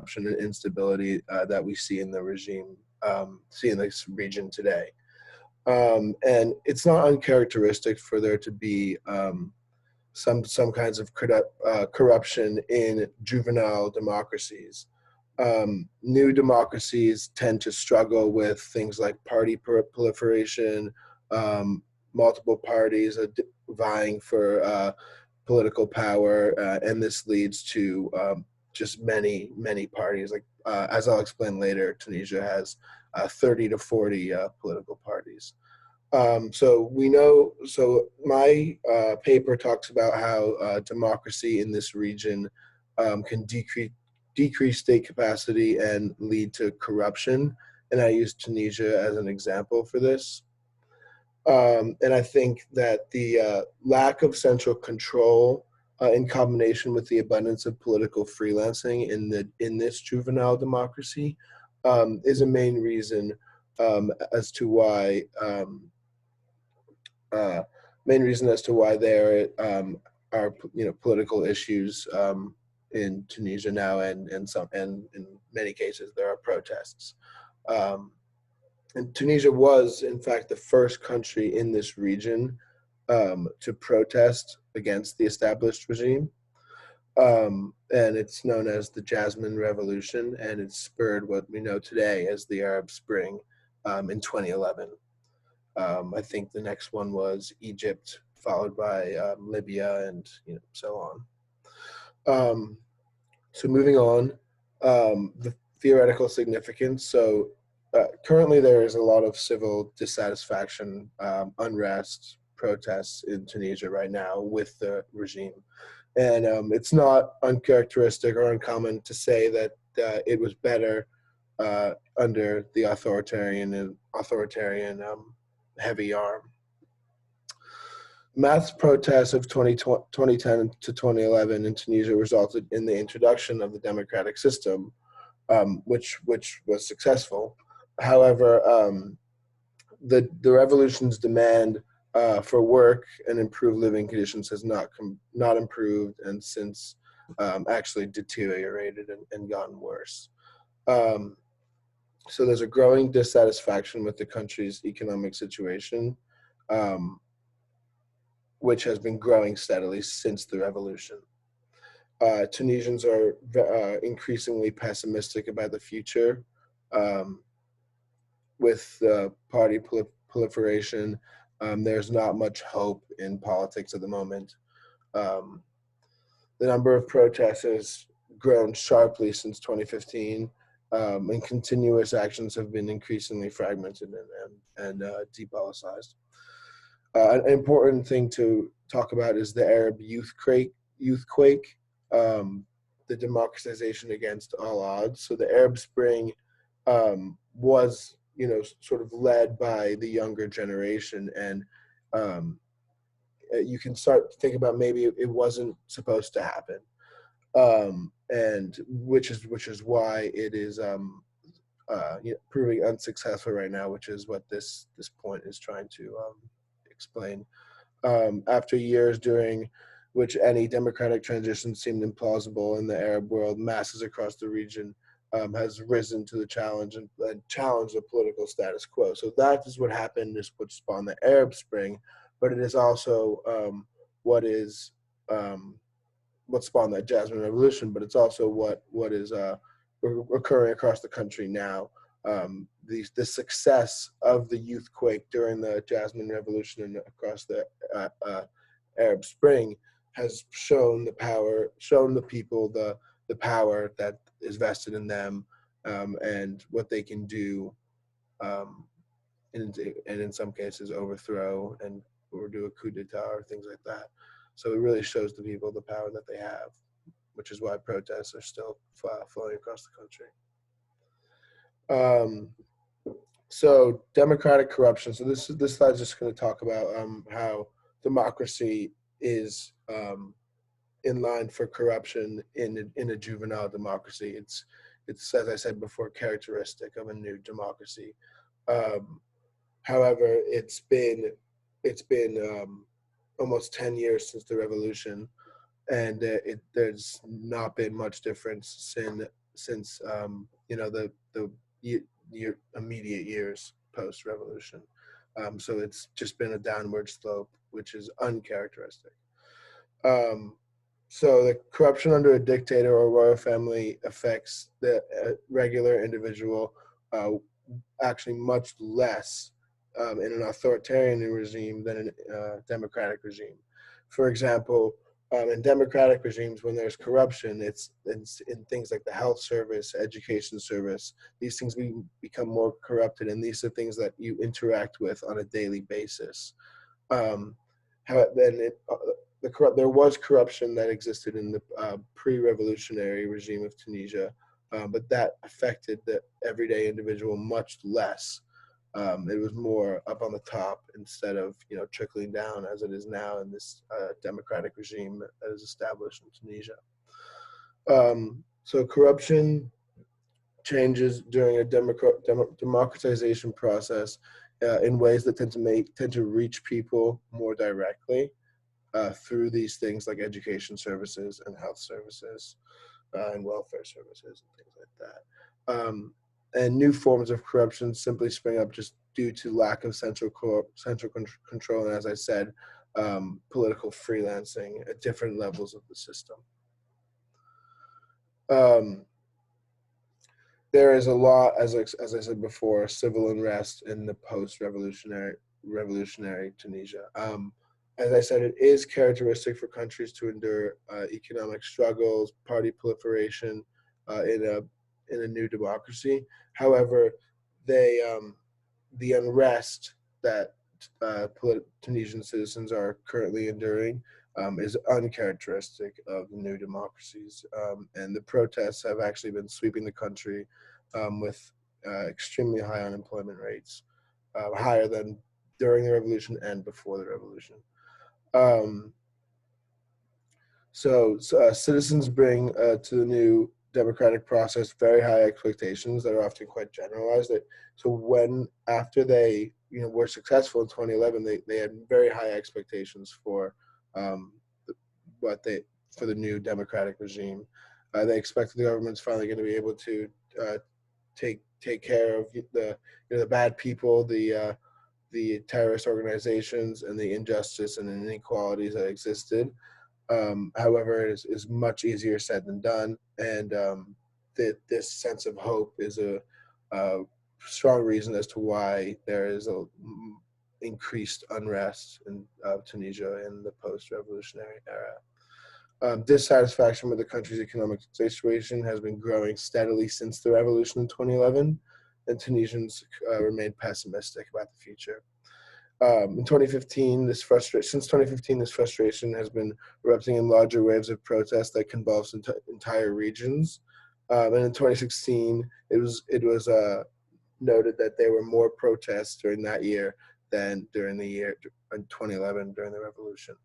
corruption and instability that we see in the regime, see in this region today. And it's not uncharacteristic for there to be some kinds of corruption in juvenile democracies. New democracies tend to struggle with things like party proliferation, multiple parties vying for political power, and this leads to just many parties. Like as I'll explain later, Tunisia has 30 to 40 political parties. So we know, so my paper talks about how democracy in this region can decrease state capacity and lead to corruption. And I use Tunisia as an example for this. And I think that the lack of central control in combination with the abundance of political freelancing in this juvenile democracy is a main reason as to why there are political issues in Tunisia now, and in many cases there are protests. And Tunisia was, in fact, the first country in this region to protest against the established regime. And it's known as the Jasmine Revolution, and it spurred what we know today as the Arab Spring in 2011. I think the next one was Egypt, followed by Libya, and so on. So moving on, the theoretical significance. So currently there is a lot of civil dissatisfaction, unrest, protests in Tunisia right now with the regime. And it's not uncharacteristic or uncommon to say that it was better under the authoritarian heavy arm. Mass protests of 2010 to 2011 in Tunisia resulted in the introduction of the democratic system, which was successful. However, the revolution's demand for work and improved living conditions has not improved, and since actually deteriorated and gotten worse. So there's a growing dissatisfaction with the country's economic situation, which has been growing steadily since the revolution. Tunisians are increasingly pessimistic about the future. With party proliferation, there's not much hope in politics at the moment. The number of protests has grown sharply since 2015, and continuous actions have been increasingly fragmented and depoliticized. An important thing to talk about is the Arab youth quake, the democratization against all odds. So the Arab Spring was, sort of led by the younger generation, and you can start to think about maybe it wasn't supposed to happen, and which is why it is proving unsuccessful right now, which is what this point is trying to explain. After years during which any democratic transition seemed implausible in the Arab world, masses across the region has risen to the challenge and challenged the political status quo. So that is what happened, is what spawned the Arab Spring, but it is also what spawned that Jasmine Revolution, but it's also what is occurring across the country now. The success of the youth quake during the Jasmine Revolution and across the Arab Spring has shown the people the power that is vested in them, and what they can do, and in some cases overthrow or do a coup d'etat or things like that. So it really shows the people the power that they have, which is why protests are still flowing across the country. So democratic corruption. So this slide is just going to talk about how democracy is in line for corruption in a juvenile democracy. It's as I said before, characteristic of a new democracy. However, it's been almost 10 years since the revolution, and there's not been much difference since the year immediate years post revolution. So it's just been a downward slope, which is uncharacteristic. Um, so the corruption under a dictator or royal family affects the regular individual actually much less in an authoritarian regime than in a democratic regime. For example, in democratic regimes, when there's corruption, it's in things like the health service, education service. These things become more corrupted, and these are things that you interact with on a daily basis. Um, then there was corruption that existed in the pre-revolutionary regime of Tunisia, but that affected the everyday individual much less. It was more up on the top instead of trickling down as it is now in this democratic regime that is established in Tunisia. So corruption changes during a democratization process in ways that tend to reach people more directly through these things like education services and health services and welfare services and things like that. And new forms of corruption simply spring up just due to lack of central control, and as I said, political freelancing at different levels of the system. There is a lot, as I said before, civil unrest in the revolutionary Tunisia. As I said, it is characteristic for countries to endure economic struggles, party proliferation in a new democracy. However, the unrest that Tunisian citizens are currently enduring is uncharacteristic of the new democracies. And the protests have actually been sweeping the country with extremely high unemployment rates, higher than during the revolution and before the revolution. Citizens bring to the new democratic process very high expectations that are often quite generalized. So when after they were successful in 2011, they had very high expectations for for the new democratic regime. They expected the government's finally going to be able to take care of the bad people, the terrorist organizations, and the injustice and inequalities that existed. However, it is much easier said than done, and this sense of hope is a strong reason as to why there is a increased unrest in Tunisia in the post-revolutionary era. Dissatisfaction with the country's economic situation has been growing steadily since the revolution in 2011, and Tunisians remain pessimistic about the future. In 2015, since 2015, this frustration has been erupting in larger waves of protests that convulsed entire regions. And in 2016, it was noted that there were more protests during that year than during the year in 2011 during the revolution.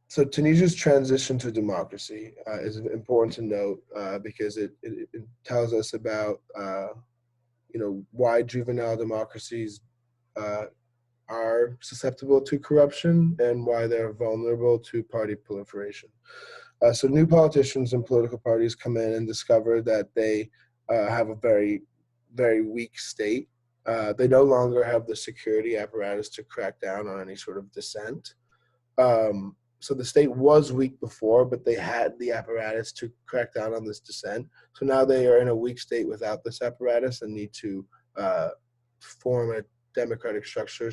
So Tunisia's transition to democracy is important to note because it tells us about why juvenile democracies are susceptible to corruption and why they're vulnerable to party proliferation. So new politicians and political parties come in and discover that they have a very, very weak state. They no longer have the security apparatus to crack down on any sort of dissent. So the state was weak before, but they had the apparatus to crack down on this dissent. So now they are in a weak state without this apparatus and need to form a democratic structure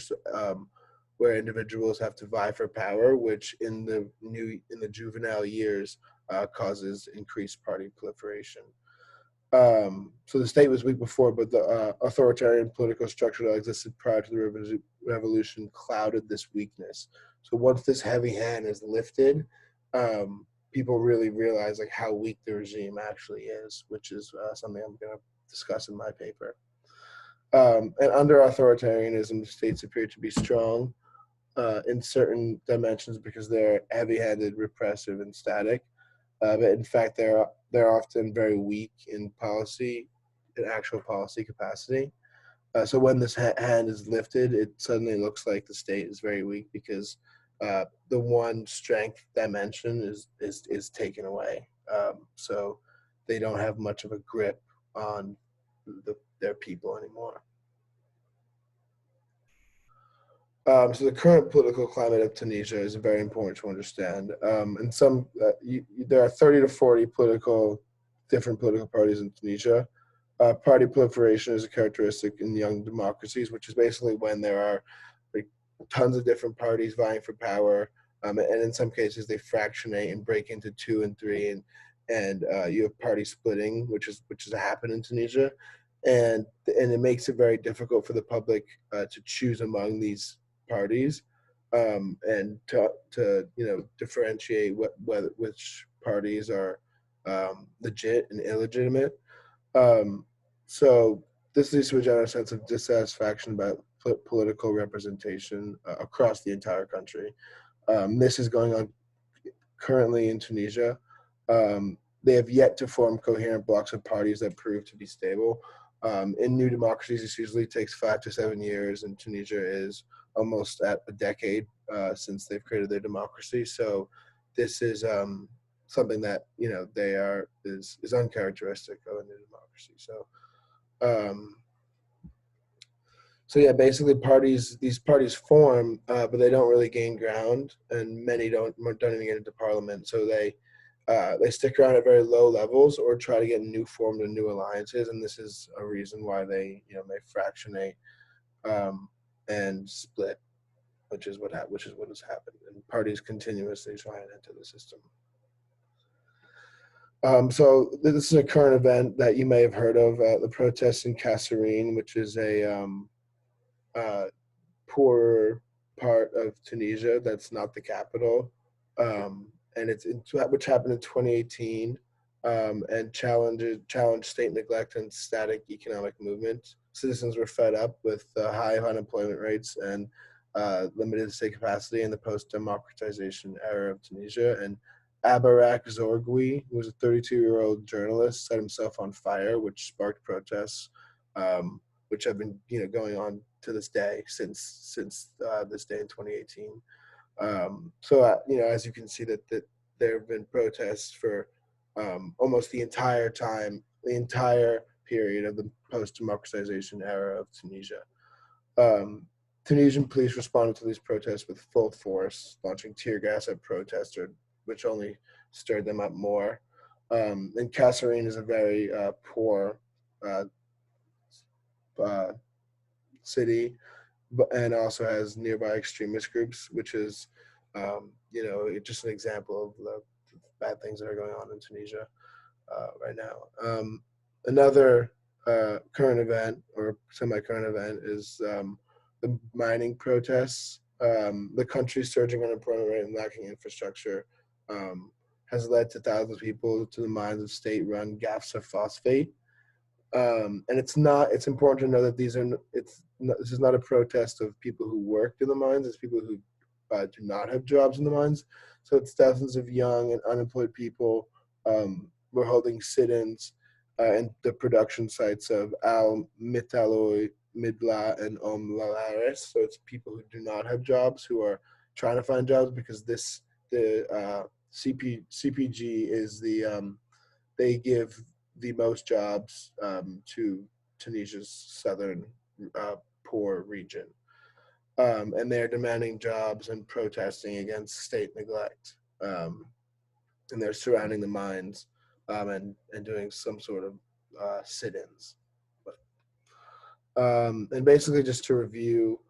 where individuals have to vie for power, which in the juvenile years causes increased party proliferation. So the state was weak before, but the authoritarian political structure that existed prior to the revolution clouded this weakness. So once this heavy hand is lifted, people really realize like how weak the regime actually is, which is something I'm going to discuss in my paper. And under authoritarianism, the states appear to be strong in certain dimensions because they're heavy-handed, repressive, and static. But in fact, they're often very weak in actual policy capacity. So when this hand is lifted, it suddenly looks like the state is very weak because the one strength dimension is taken away. So they don't have much of a grip on their people anymore. So the current political climate of Tunisia is very important to understand. And there are 30 to 40 different political parties in Tunisia. Party proliferation is a characteristic in young democracies, which is basically when there are like tons of different parties vying for power, and in some cases they fractionate and break into two and three, and you have party splitting, which has happened in Tunisia, and it makes it very difficult for the public to choose among these parties, and to differentiate which parties are legit and illegitimate. Um, so this leads to a general sense of dissatisfaction about political representation across the entire country. This is going on currently in Tunisia. They have yet to form coherent blocks of parties that prove to be stable. In new democracies, this usually takes 5 to 7 years, and Tunisia is almost at a decade since they've created their democracy. So this is something that they are is uncharacteristic of a new democracy. Um, so yeah, basically these parties form, but they don't really gain ground, and many don't even get into parliament. So they stick around at very low levels or try to get new formed and new alliances, and this is a reason why they may fractionate and split, which is what has happened, and parties continuously try and enter the system. So this is a current event that you may have heard of, the protests in Kasserine, which is a uh, poorer part of Tunisia that's not the capital, and which happened in 2018, and challenged state neglect and static economic movement. Citizens were fed up with high unemployment rates and limited state capacity in the post-democratization era of Tunisia. And Abarak Zorgui, who was a 32-year-old journalist, set himself on fire, which sparked protests, which have been going on to this day since this day in 2018. As you can see that there have been protests for almost the entire period of the post-democratization era of Tunisia. Um, Tunisian police responded to these protests with full force, launching tear gas at protesters, which only stirred them up more. And Kasserine is a very poor uh, uh, city, and also has nearby extremist groups, which is, just an example of the bad things that are going on in Tunisia right now. Another current event or semi-current event is the mining protests. The country's surging unemployment rate and lacking infrastructure has led to thousands of people to the mines of state-run GAFSA phosphate. And it's important to know that this is not a protest of people who worked in the mines. It's people who do not have jobs in the mines. So it's thousands of young and unemployed people were holding sit-ins in the production sites of Al Mitaloy, Midla, and Lalares. So it's people who do not have jobs who are trying to find jobs, because the CPG is they give the most jobs to Tunisia's southern poor region. And they're demanding jobs and protesting against state neglect. And they're surrounding the mines and doing some sort of sit-ins. And basically, just to review,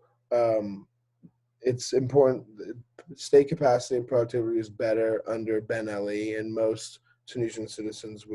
it's important. State capacity and productivity is better under Ben Ali, and most Tunisian citizens would